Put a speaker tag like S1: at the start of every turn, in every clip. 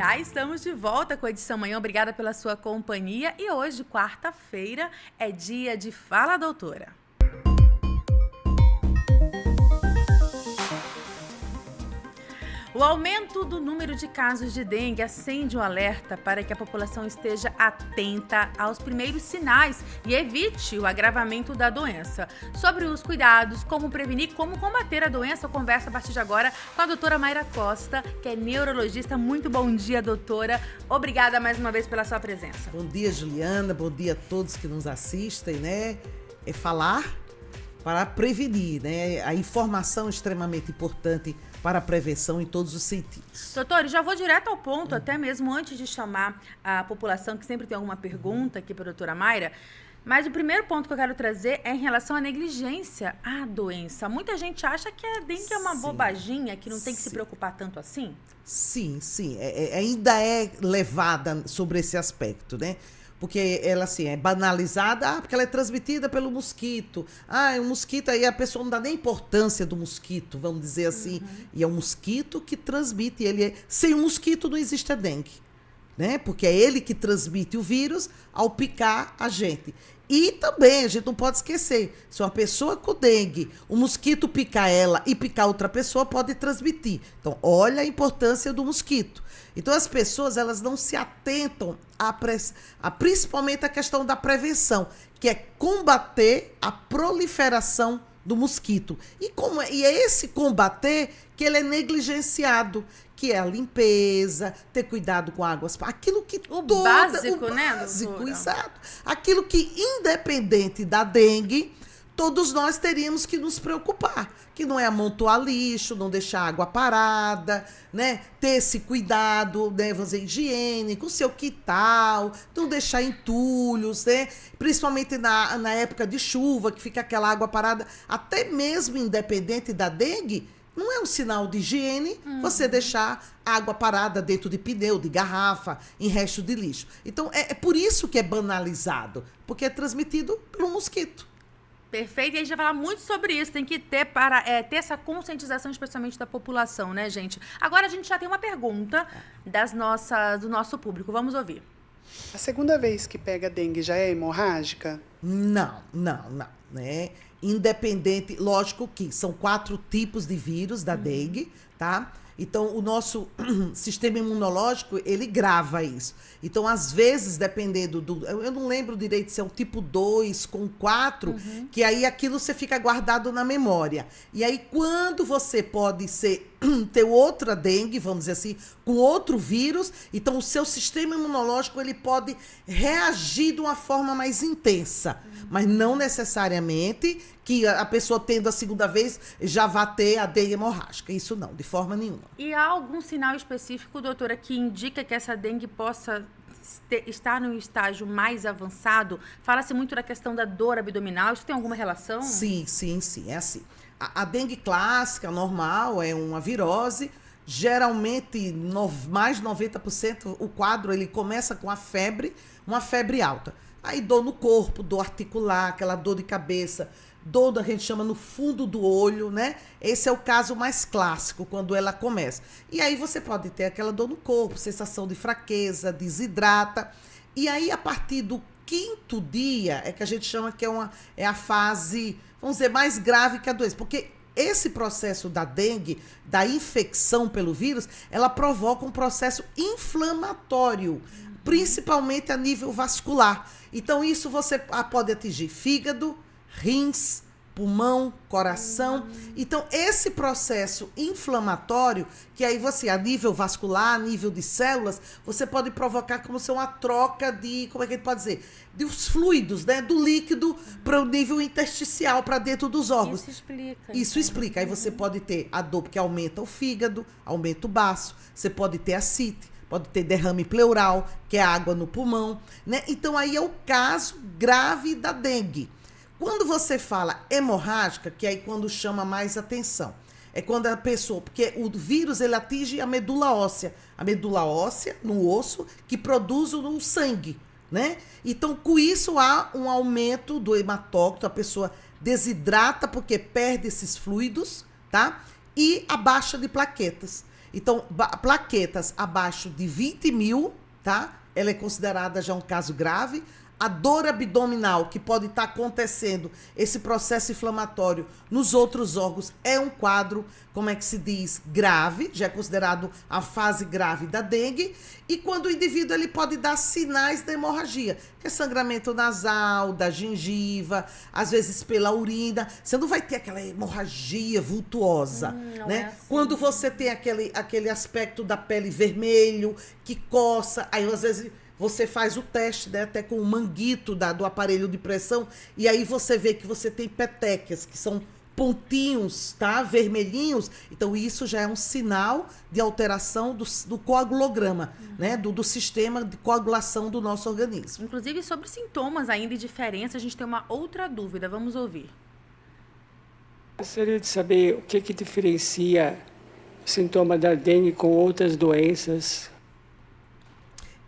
S1: Já estamos de volta com a edição Manhã. Obrigada pela sua companhia. E hoje, quarta-feira, é dia de Fala Doutora. O aumento do número de casos de dengue acende um alerta para que a população esteja atenta aos primeiros sinais e evite o agravamento da doença. Sobre os cuidados, como prevenir, como combater a doença, eu converso a partir de agora com a doutora Mayra Costa, que é neurologista. Muito bom dia, doutora. Obrigada mais uma vez pela sua presença.
S2: Bom dia, Juliana. Bom dia a todos que nos assistem, né? É falar para prevenir, né? A informação é extremamente importante para a prevenção em todos os sentidos.
S1: Doutor, já vou direto ao ponto, até mesmo antes de chamar a população, que sempre tem alguma pergunta aqui para a doutora Mayra, mas o primeiro ponto que eu quero trazer é em relação à negligência à doença. Muita gente acha que a dengue é uma bobaginha, que não tem que se preocupar tanto assim?
S2: Sim. Ainda é levada sobre esse aspecto, né? Porque ela, assim, é banalizada, porque ela é transmitida pelo mosquito. O mosquito, aí a pessoa não dá nem importância do mosquito, vamos dizer assim. E é o mosquito que transmite. Sem o mosquito não existe a dengue, né? Porque é ele que transmite o vírus ao picar a gente. E também, a gente não pode esquecer, se uma pessoa com dengue, o mosquito picar ela e picar outra pessoa, pode transmitir. Então, olha a importância do mosquito. Então, as pessoas, elas não se atentam principalmente a questão da prevenção, que é combater a proliferação do mosquito. E é esse combater que ele é negligenciado, que é a limpeza, ter cuidado com águas, aquilo que
S1: o básico, né,
S2: básico, exato. Aquilo que, independente da dengue, todos nós teríamos que nos preocupar, que não é amontoar lixo, não deixar água parada, né? Ter esse cuidado, né? Fazer higiene, com o seu quintal, não deixar entulhos, né? Principalmente na época de chuva, que fica aquela água parada, até mesmo independente da dengue, não é um sinal de higiene você deixar água parada dentro de pneu, de garrafa, em resto de lixo. Então, é por isso que é banalizado, porque é transmitido pelo mosquito.
S1: Perfeito, e a gente vai falar muito sobre isso, tem que ter ter essa conscientização, especialmente da população, né, gente? Agora a gente já tem uma pergunta do nosso público, vamos ouvir.
S3: A segunda vez que pega dengue já é hemorrágica?
S2: Não, né? Independente, lógico que são 4 tipos de vírus da dengue, tá? Então, o nosso sistema imunológico, ele grava isso. Então, às vezes, dependendo eu não lembro direito se é um tipo 2 com 4, que aí aquilo você fica guardado na memória. E aí, quando você pode ter outra dengue, vamos dizer assim, com outro vírus, então o seu sistema imunológico, ele pode reagir de uma forma mais intensa. Mas não necessariamente que a pessoa tendo a segunda vez já vá ter a dengue hemorrágica. Isso não, de forma nenhuma.
S1: E há algum sinal específico, doutora, que indica que essa dengue possa estar num estágio mais avançado? Fala-se muito da questão da dor abdominal. Isso tem alguma relação?
S2: Sim. É assim. A dengue clássica, normal, é uma virose. Geralmente, mais de 90%, o quadro ele começa com uma febre alta. Aí dor no corpo, dor articular, aquela dor de cabeça, dor a gente chama no fundo do olho, né? Esse é o caso mais clássico, quando ela começa. E aí você pode ter aquela dor no corpo, sensação de fraqueza, desidrata. E aí, a partir do 5º dia, é que a gente chama que é a fase, vamos dizer, mais grave que a doença. Porque esse processo da dengue, da infecção pelo vírus, ela provoca um processo inflamatório, principalmente a nível vascular. Então, isso você pode atingir fígado, rins, pulmão, coração. Então, esse processo inflamatório, que aí você, a nível vascular, a nível de células, você pode provocar como se uma troca de, como é que a gente pode dizer? Dos fluidos, né? Do líquido para o nível intersticial, para dentro dos órgãos. Isso explica. Aí você pode ter a dor, porque aumenta o fígado, aumenta o baço, você pode ter ascite, pode ter derrame pleural, que é água no pulmão, né? Então, aí é o caso grave da dengue. Quando você fala hemorrágica, que é aí quando chama mais atenção, é quando a pessoa, porque o vírus ele atinge a medula óssea no osso, que produz o sangue, né? Então, com isso há um aumento do hematócrito, a pessoa desidrata porque perde esses fluidos, tá? E a baixa de plaquetas. Então, plaquetas abaixo de 20 mil, tá? Ela é considerada já um caso grave. A dor abdominal, que pode estar acontecendo, esse processo inflamatório nos outros órgãos, é um quadro, como é que se diz, grave, já é considerado a fase grave da dengue. E quando o indivíduo ele pode dar sinais da hemorragia, que é sangramento nasal, da gengiva, às vezes pela urina. Você não vai ter aquela hemorragia vultuosa, né?
S1: É assim.
S2: Quando você tem aquele aspecto da pele vermelho, que coça, aí às vezes você faz o teste, né, até com o manguito do aparelho de pressão, e aí você vê que você tem petequias, que são pontinhos, tá? Vermelhinhos. Então, isso já é um sinal de alteração do coagulograma, né? Do sistema de coagulação do nosso organismo.
S1: Inclusive, sobre sintomas ainda e diferença, a gente tem uma outra dúvida. Vamos ouvir.
S4: Gostaria de saber o que diferencia o sintoma da dengue com outras doenças.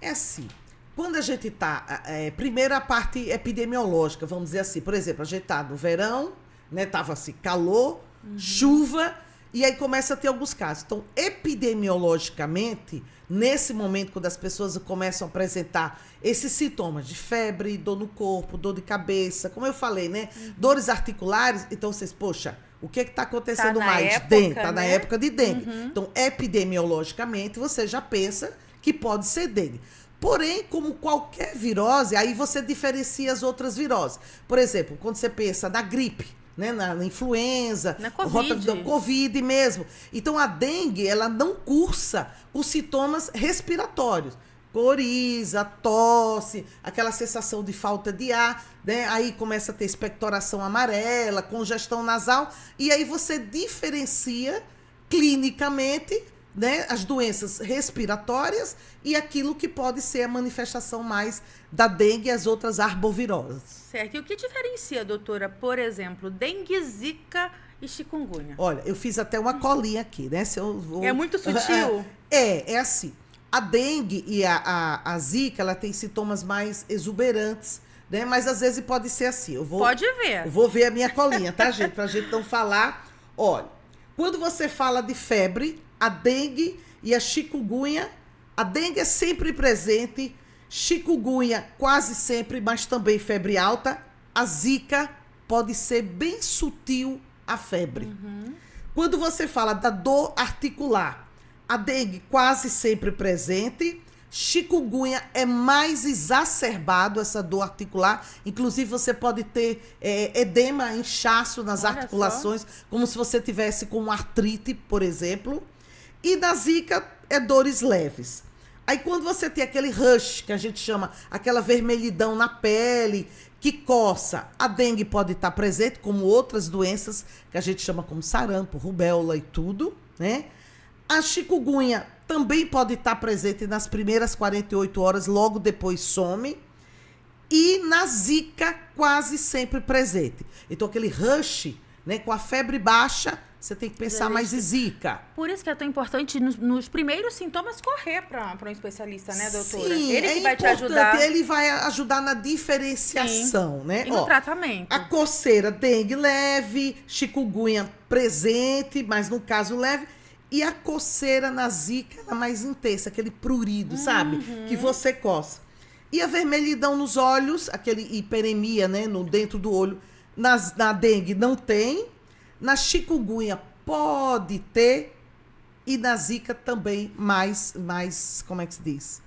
S2: É assim, quando a gente está... primeiro a parte epidemiológica, vamos dizer assim. Por exemplo, a gente está no verão, né? Tava assim, calor, chuva, e aí começa a ter alguns casos. Então, epidemiologicamente, nesse momento, quando as pessoas começam a apresentar esses sintomas de febre, dor no corpo, dor de cabeça, como eu falei, né? Dores articulares, então vocês, poxa, o que está acontecendo
S1: na
S2: mais?
S1: época,
S2: Dengue, tá
S1: né?
S2: na época de dengue. Então, epidemiologicamente, você já pensa que pode ser dengue. Porém, como qualquer virose, aí você diferencia as outras viroses. Por exemplo, quando você pensa na gripe, né, na influenza,
S1: na COVID.
S2: Covid mesmo. Então, a dengue, ela não cursa com sintomas respiratórios. Coriza, tosse, aquela sensação de falta de ar, né? Aí começa a ter expectoração amarela, congestão nasal, e aí você diferencia clinicamente, né, as doenças respiratórias e aquilo que pode ser a manifestação mais da dengue e as outras arboviroses.
S1: Certo. E o que diferencia, doutora, por exemplo, dengue, zika e chikungunya?
S2: Olha, eu fiz até uma colinha aqui, né? Se eu vou...
S1: É muito sutil?
S2: É assim. A dengue e a zika, ela tem sintomas mais exuberantes, né? Mas às vezes pode ser assim.
S1: Pode ver.
S2: Eu vou ver a minha colinha, tá, gente? Pra gente não falar. Olha, quando você fala de febre, a dengue e a chikungunya, a dengue é sempre presente, chikungunya quase sempre, mas também febre alta. A zika pode ser bem sutil a febre. Quando você fala da dor articular, a dengue quase sempre presente, chikungunya é mais exacerbado essa dor articular, inclusive você pode ter edema, inchaço nas articulações, como se você tivesse com artrite, por exemplo. E na zika é dores leves. Aí quando você tem aquele rush, que a gente chama, aquela vermelhidão na pele, que coça, a dengue pode estar presente, como outras doenças que a gente chama como sarampo, rubéola e tudo, né? A chikungunya também pode estar presente nas primeiras 48 horas, logo depois some. E na zika, quase sempre presente. Então aquele rush, né, com a febre baixa, você tem que pensar mais em zika.
S1: Por isso que é tão importante, nos primeiros sintomas, correr para um especialista, né, doutora?
S2: Sim,
S1: Ele que vai te
S2: importante,
S1: ajudar.
S2: ele vai ajudar na diferenciação, né?
S1: E no tratamento.
S2: A coceira, dengue leve, chikungunya presente, mas no caso leve. E a coceira na zika, ela é mais intensa, aquele prurido, sabe? Que você coça. E a vermelhidão nos olhos, aquele hiperemia, né, dentro do olho, na dengue não tem. Na chikungunya pode ter. E na zika também mais, como é que se diz?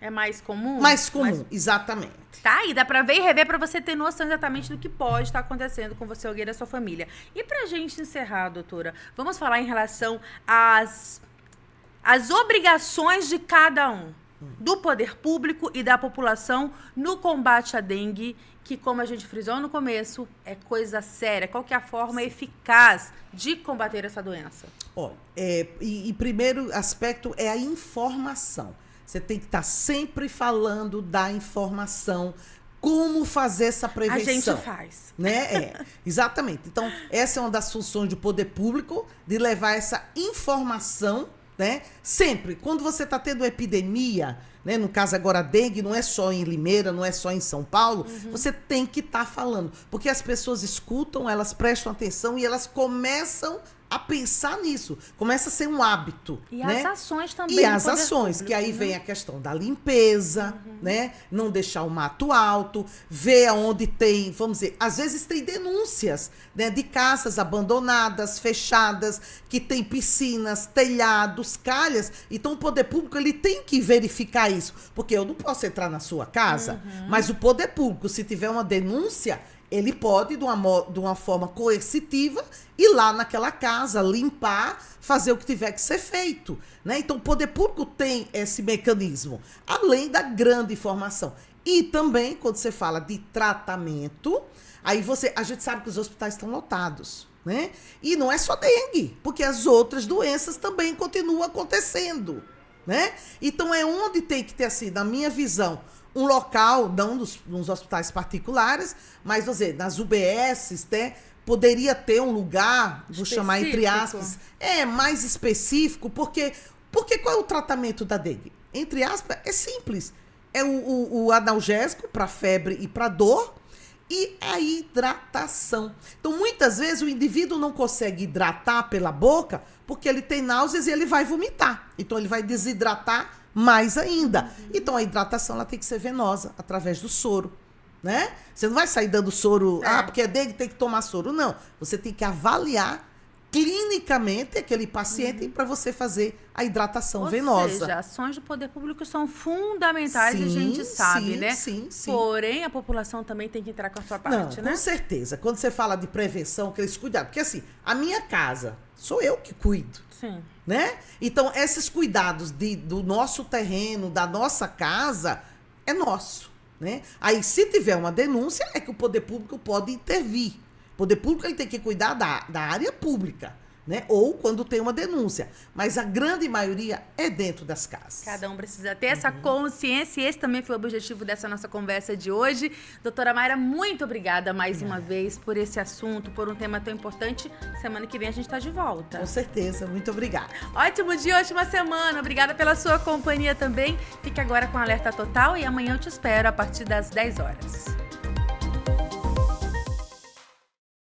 S1: É mais comum?
S2: Mais comum, exatamente.
S1: Tá, e dá pra ver e rever pra você ter noção exatamente do que pode estar acontecendo com você, alguém da sua família. E pra gente encerrar, doutora, vamos falar em relação às obrigações de cada um, do poder público e da população no combate à dengue, que, como a gente frisou no começo, é coisa séria. Qual que é a forma eficaz de combater essa doença?
S2: Olha, e primeiro aspecto é a informação. Você tem que estar sempre falando da informação, como fazer essa prevenção.
S1: A gente faz.
S2: Né? Exatamente. Então, essa é uma das funções do poder público, de levar essa informação, né? Sempre. Quando você está tendo epidemia, né? No caso agora a dengue, não é só em Limeira, não é só em São Paulo, você tem que estar falando. Porque as pessoas escutam, elas prestam atenção e elas começam a pensar nisso. Começa a ser um hábito.
S1: E
S2: né?
S1: as ações também.
S2: E
S1: do
S2: as
S1: poder
S2: ações,
S1: público,
S2: que aí
S1: né?
S2: vem a questão da limpeza, né? Não deixar o mato alto, ver aonde tem, vamos dizer, às vezes tem denúncias, né, de casas abandonadas, fechadas, que tem piscinas, telhados, calhas. Então o poder público ele tem que verificar isso, porque eu não posso entrar na sua casa, mas o poder público, se tiver uma denúncia, ele pode, de uma forma coercitiva, ir lá naquela casa, limpar, fazer o que tiver que ser feito. Né? Então, o poder público tem esse mecanismo, além da grande informação. E também, quando você fala de tratamento, aí a gente sabe que os hospitais estão lotados. Né? E não é só dengue, porque as outras doenças também continuam acontecendo. Né? Então, é onde tem que ter, assim, na minha visão, um local, não nos hospitais particulares, mas, vamos dizer, nas UBSs, né, poderia ter um lugar, vou chamar entre aspas, mais específico, porque qual é o tratamento da dengue? Entre aspas, é simples. É o analgésico para febre e para dor e a hidratação. Então, muitas vezes, o indivíduo não consegue hidratar pela boca porque ele tem náuseas e ele vai vomitar. Então, ele vai desidratar mais ainda. Então, a hidratação ela tem que ser venosa, através do soro, né? Você não vai sair dando soro, porque é dengue, tem que tomar soro. Não. Você tem que avaliar clinicamente aquele paciente para você fazer a hidratação venosa.
S1: Ou seja, ações do poder público são fundamentais, a gente sabe, né?
S2: Sim.
S1: Porém, a população também tem que entrar com a sua parte, né?
S2: Com certeza. Quando você fala de prevenção, aqueles cuidados. Porque assim, a minha casa, sou eu que cuido.
S1: Sim.
S2: Né? Então, esses cuidados do nosso terreno, da nossa casa, é nosso. Né? Aí, se tiver uma denúncia, é que o poder público pode intervir. O poder público ele tem que cuidar da área pública, né? Ou quando tem uma denúncia. Mas a grande maioria é dentro das casas.
S1: Cada um precisa ter essa consciência, e esse também foi o objetivo dessa nossa conversa de hoje. Doutora Mayra, muito obrigada mais uma vez por esse assunto, por um tema tão importante. Semana que vem a gente está de volta.
S2: Com certeza, muito obrigada.
S1: Ótimo dia, ótima semana. Obrigada pela sua companhia também. Fique agora com Alerta Total e amanhã eu te espero a partir das 10 horas.